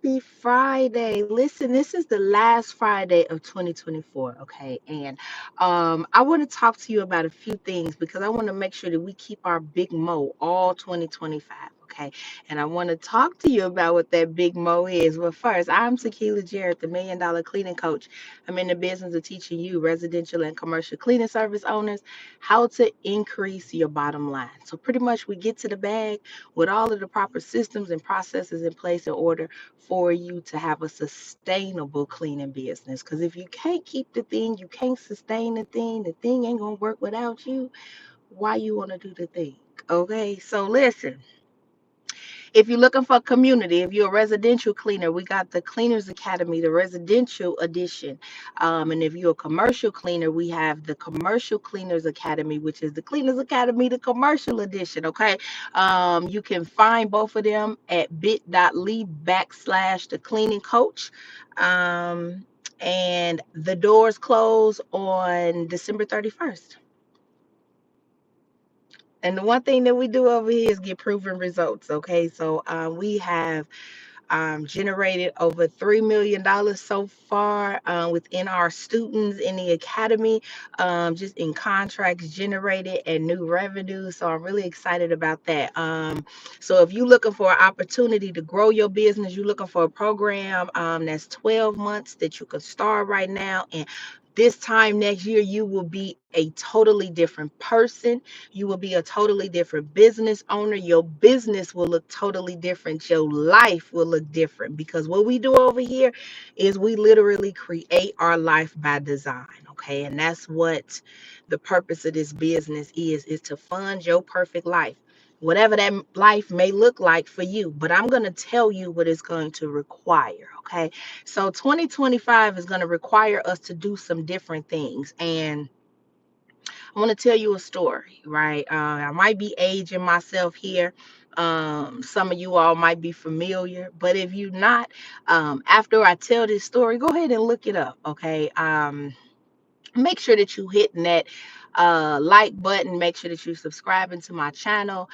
Happy Friday. Listen, this is the last Friday of 2024, okay? And I want to talk to you about a few things because I want to make sure that we keep our big mo all 2025, okay? And I want to talk to you about what that big mo is. But first, I'm Tequila Jarrett, the $1 Million Cleaning Coach. I'm in the business of teaching you residential and commercial cleaning service owners how to increase your bottom line. So pretty much we get to the bag with all of the proper systems and processes in place in order for you to have a sustainable cleaning business. Because if you can't keep the thing, you can't sustain the thing ain't gonna work without you. Why you want to do the thing? Okay, so listen. If you're looking for a community, if you're a residential cleaner, we got the Cleaners Academy, the residential edition. And if you're a commercial cleaner, we have the Commercial Cleaners Academy, which is the Cleaners Academy, the commercial edition. Okay. You can find both of them at bit.ly/ the cleaning coach. And the doors close on December 31st. And the one thing that we do over here is get proven results. Okay. So we have generated over $3 million so far within our students in the academy, just in contracts generated and new revenue. So I'm really excited about that. So if you're looking for an opportunity to grow your business, you're looking for a program that's 12 months that you can start right now, and this time next year, you will be a totally different person. You will be a totally different business owner. Your business will look totally different. Your life will look different, because what we do over here is we literally create our life by design. Okay. And that's what the purpose of this business is to fund your perfect life, whatever that life may look like for you. But I'm going to tell you what it's going to require. Okay. So 2025 is going to require us to do some different things. And I want to tell you a story, right? I might be aging myself here. Some of you all might be familiar, but if you're not, after I tell this story, go ahead and look it up, okay? Make sure that you hitting that like button. Make sure that you subscribing to my channel,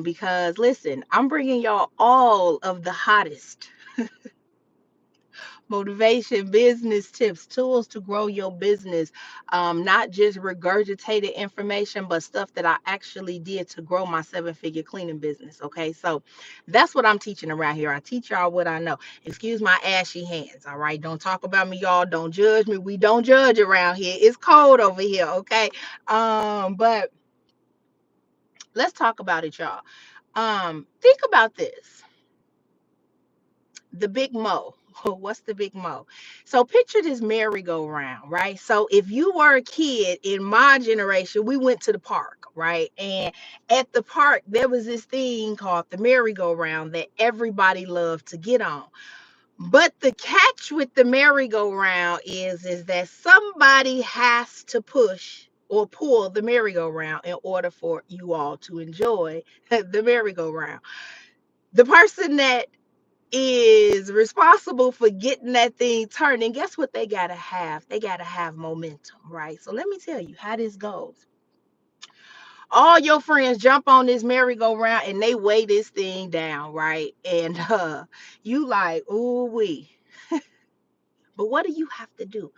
because listen, I'm bringing y'all all of the hottest motivation, business tips, tools to grow your business. Not just regurgitated information, but stuff that I actually did to grow my 7-figure cleaning business. Okay, so that's what I'm teaching around here. I teach y'all what I know. Excuse my ashy hands. All right, don't talk about me, y'all. Don't judge me. We don't judge around here. It's cold over here. Okay, but let's talk about it, y'all. Think about this. The big mo. What's the big mo? So picture this merry-go-round, right? So if you were a kid in my generation, we went to the park, right? And at the park, there was this thing called the merry-go-round that everybody loved to get on. But the catch with the merry-go-round is that somebody has to push or pull the merry-go-round in order for you all to enjoy the merry-go-round. The person that is responsible for getting that thing turning, guess what they gotta have? They gotta have momentum, right? So let me tell you how this goes. All your friends jump on this merry-go-round and they weigh this thing down, right? And you like, ooh wee. But what do you have to do?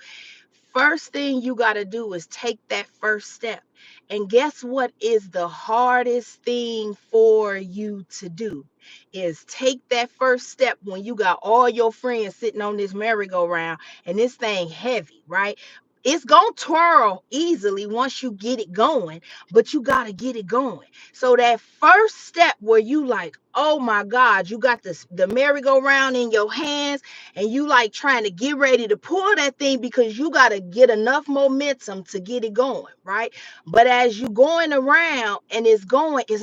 First thing you got to do is take that first step. And guess what is the hardest thing for you to do? Is take that first step when you got all your friends sitting on this merry-go-round and this thing heavy, right? It's going to twirl easily once you get it going, but you got to get it going. So that first step where you like, oh my God, you got the merry-go-round in your hands, and you like trying to get ready to pull that thing because you got to get enough momentum to get it going, right? But as you going around and it's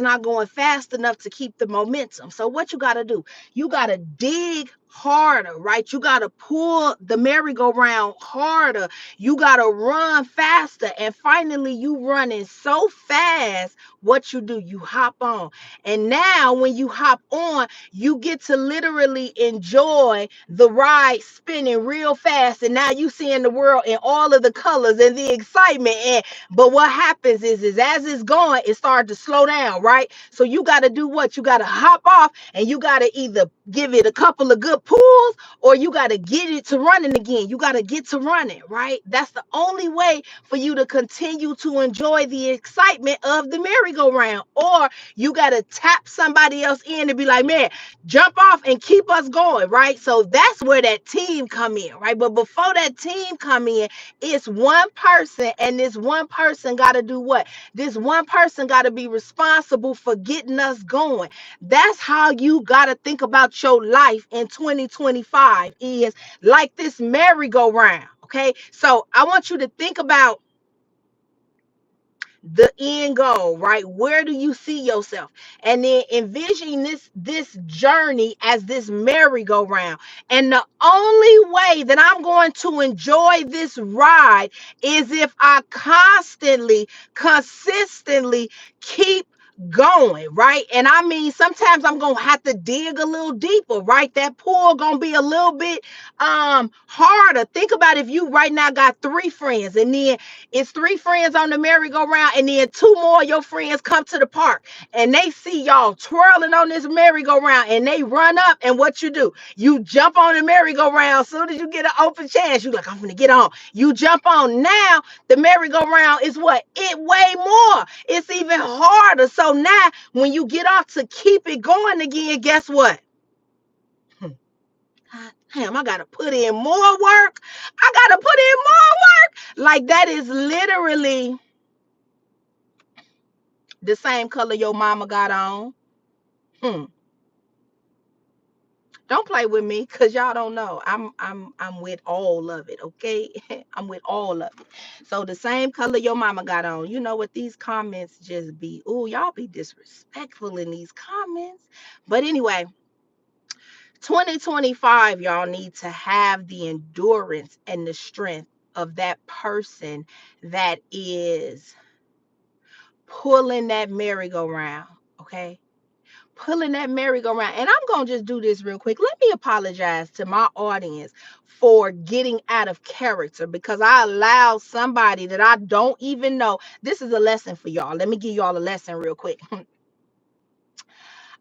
not going fast enough to keep the momentum. So what you got to do? You got to dig harder, right? You got to pull the merry-go-round harder. You got to run faster. And finally, you running so fast, what you do? You hop on. And now when you hop on, you get to literally enjoy the ride spinning real fast. And now you seeing the world in all of the colors and the excitement. And but what happens is as it's going, it starts to slow down, right? So you got to do what? You got to hop off, and you got to either give it a couple of good pulls, or you got to get it to running again. You got to get to running, right? That's the only way for you to continue to enjoy the excitement of the merry-go-round. Or you got to tap somebody else in and be like, man, jump off and keep us going, right? So that's where that team come in, right? But before that team come in, it's one person, and this one person got to do what? This one person got to be responsible for getting us going. That's how you got to think about your life in 2025, is like this merry-go-round. Okay. So I want you to think about the end goal, right? Where do you see yourself? And then envision this journey as this merry-go-round. And the only way that I'm going to enjoy this ride is if I constantly, consistently keep going, right? And I mean, sometimes I'm gonna have to dig a little deeper, right? That pull gonna be a little bit harder. Think about if you right now got 3 friends, and then it's 3 friends on the merry-go-round, and then 2 more of your friends come to the park, and they see y'all twirling on this merry-go-round, and they run up, and what you do? You jump on the merry-go-round. As soon as you get an open chance, you like, I'm gonna get on. You jump on. Now the merry-go-round is what? It way more. It's even harder. So now when you get off to keep it going again, guess what? God damn, I gotta put in more work. I gotta put in more work. Like, that is literally the same color your mama got on. Hmm. Don't play with me, because y'all don't know. I'm with all of it, okay? I'm with all of it. So the same color your mama got on. You know what? These comments just be, oh, y'all be disrespectful in these comments. But anyway, 2025, y'all need to have the endurance and the strength of that person that is pulling that merry-go-round, okay? Pulling that merry-go-round. And I'm going to just do this real quick. Let me apologize to my audience for getting out of character, because I allowed somebody that I don't even know. This is a lesson for y'all. Let me give y'all a lesson real quick.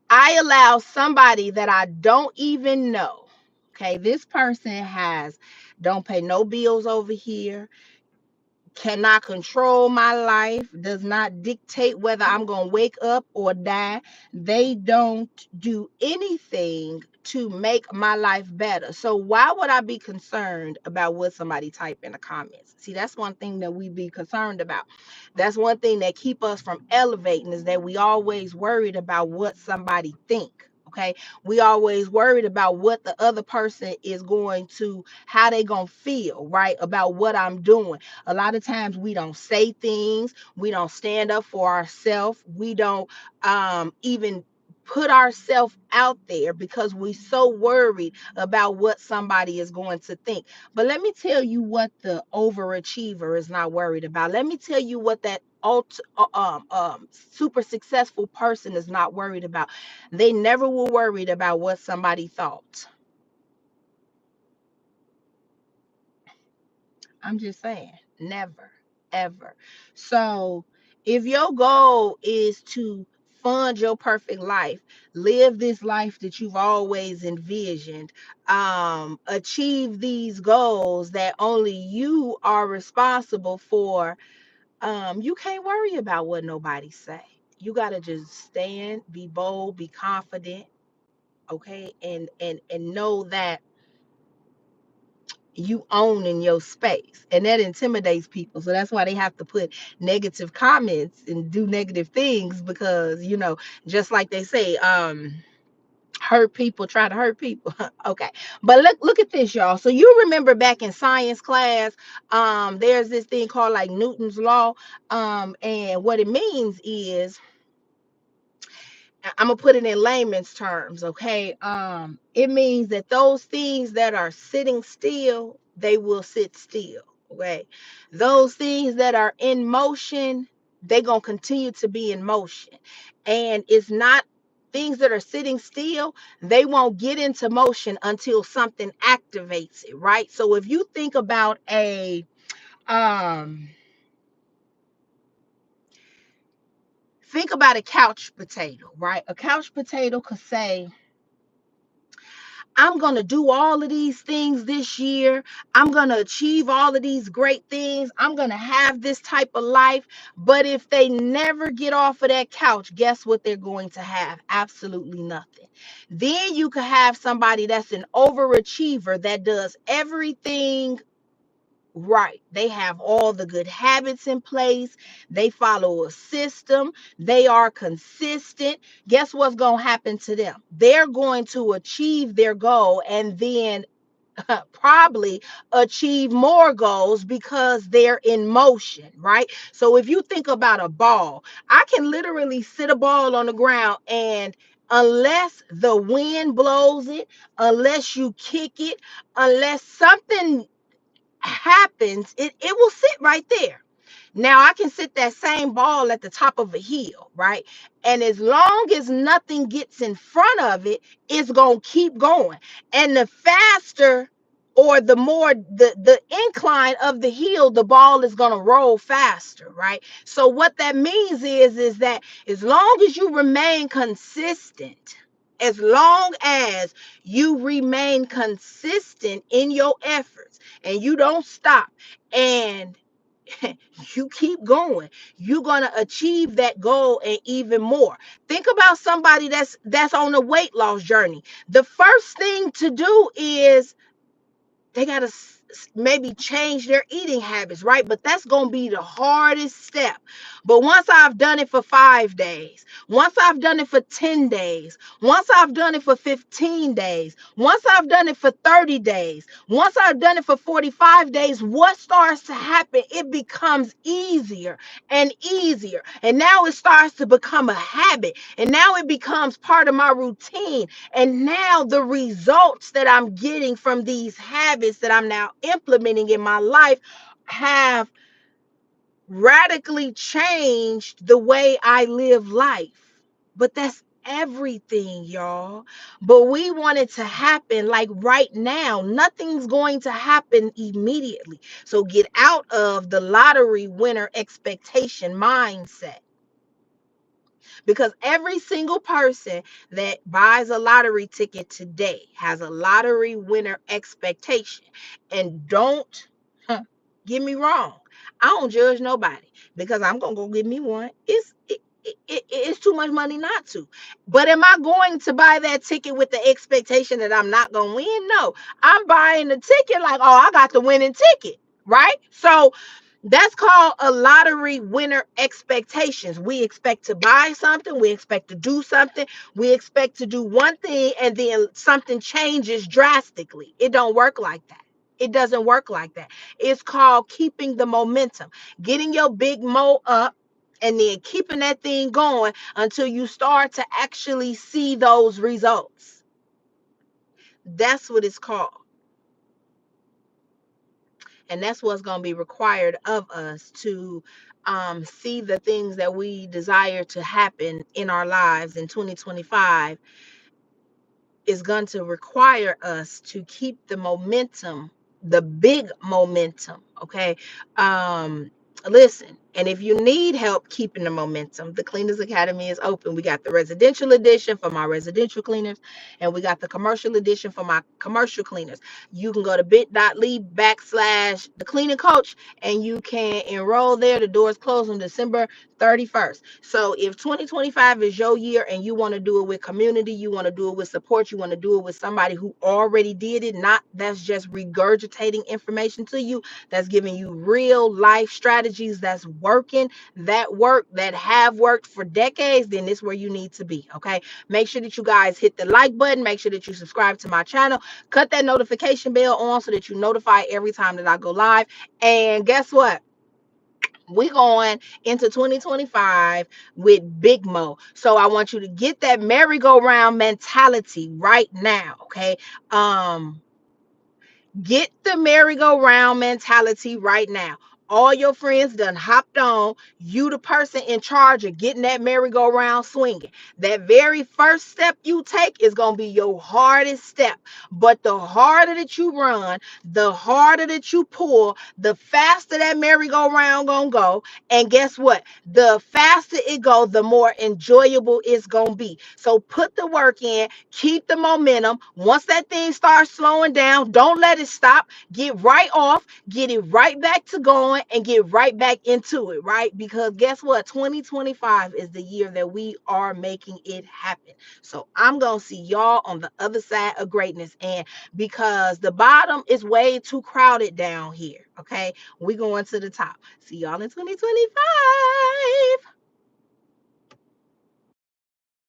I allow somebody that I don't even know. Okay, this person don't pay no bills over here, cannot control my life, does not dictate whether I'm going to wake up or die. They don't do anything to make my life better. So why would I be concerned about what somebody type in the comments? See, that's one thing that we be concerned about. That's one thing that keep us from elevating, is that we always worried about what somebody think. Okay, we always worried about what the other person is going to, how they gonna feel, right, about what I'm doing. A lot of times we don't say things, we don't stand up for ourselves, we don't even put ourselves out there, because we're so worried about what somebody is going to think. But let me tell you what the overachiever is not worried about. Let me tell you what that super successful person is not worried about. They never were worried about what somebody thought. I'm just saying, never, ever. So if your goal is to fund your perfect life, live this life that you've always envisioned, achieve these goals that only you are responsible for, you can't worry about what nobody say. You gotta just stand, be bold, be confident, okay, and know that you own in your space, and that intimidates people. So that's why they have to put negative comments and do negative things, because just like they say, hurt people try to hurt people. Okay, but look at this, y'all. So you remember back in science class, there's this thing called like Newton's law, and what it means is, I'm gonna put it in layman's terms, okay? It means that those things that are sitting still, they will sit still, okay? Those things that are in motion, they gonna continue to be in motion. And it's not things that are sitting still, they won't get into motion until something activates it, right? So if you think about um a couch potato, right? A couch potato could say, I'm going to do all of these things this year. I'm going to achieve all of these great things. I'm going to have this type of life. But if they never get off of that couch, guess what they're going to have? Absolutely nothing. Then you could have somebody that's an overachiever that does everything right. They have all the good habits in place. They follow a system. They are consistent. Guess what's going to happen to them? They're going to achieve their goal and then probably achieve more goals because they're in motion, right? So if you think about a ball, I can literally sit a ball on the ground, and unless the wind blows it, unless you kick it, unless something happens, it will sit right there. Now I can sit that same ball at the top of a hill, right? And as long as nothing gets in front of it, it's gonna keep going. And the faster or the more the incline of the hill, the ball is gonna roll faster, right? So what that means is that as long as you remain consistent, as long as you remain consistent in your efforts and you don't stop and you keep going, you're going to achieve that goal and even more. Think about somebody that's on a weight loss journey. The first thing to do is they got to maybe change their eating habits, right? But that's going to be the hardest step. But once I've done it for 5 days, once I've done it for 10 days, once I've done it for 15 days, once I've done it for 30 days, once I've done it for 45 days, what starts to happen? It becomes easier and easier. And now it starts to become a habit. And now it becomes part of my routine. And now the results that I'm getting from these habits that I'm now implementing in my life have radically changed the way I live life. But that's everything, y'all. But we want it to happen like right now. Nothing's going to happen immediately. So get out of the lottery winner expectation mindset, because every single person that buys a lottery ticket today has a lottery winner expectation. And don't get me wrong, I don't judge nobody, because I'm gonna go get me one. It's too much money not to. But am I going to buy that ticket with the expectation that I'm not gonna win? No, I'm buying the ticket like, oh, I got the winning ticket, right? So that's called a lottery winner expectations. We expect to buy something, we expect to do something, we expect to do one thing, and then something changes drastically. It don't work like that. It doesn't work like that. It's called keeping the momentum, getting your big mo up, and then keeping that thing going until you start to actually see those results. That's what it's called. And that's what's going to be required of us to see the things that we desire to happen in our lives in 2025 is going to require us to keep the momentum, the big momentum. Okay. Listen, and if you need help keeping the momentum, the Cleaners Academy is open. We got the residential edition for my residential cleaners, and we got the commercial edition for my commercial cleaners. You can go to bit.ly/the cleaning coach, and you can enroll there. The doors close on December 31st. So if 2025 is your year and you want to do it with community, you want to do it with support, you want to do it with somebody who already did it, not that's just regurgitating information to you, that's giving you real life strategies that's working, that have worked for decades, then this is where you need to be. Okay. Make sure that you guys hit the like button. Make sure that you subscribe to my channel. Cut that notification bell on so that you notify every time that I go live. And guess what? We going into 2025 with Big Mo. So I want you to get that merry-go-round mentality right now. Okay. Get the merry-go-round mentality right now. All your friends done hopped on. You the person in charge of getting that merry-go-round swinging. That very first step you take is going to be your hardest step. But the harder that you run, the harder that you pull, the faster that merry-go-round going to go. And guess what? The faster it goes, the more enjoyable it's going to be. So put the work in, keep the momentum. Once that thing starts slowing down, don't let it stop. Get right off, get it right back to going, and get right back into it, right? Because guess what? 2025 is the year that we are making it happen. So I'm going to see y'all on the other side of greatness. And because the bottom is way too crowded down here, okay? We going to the top. See y'all in 2025.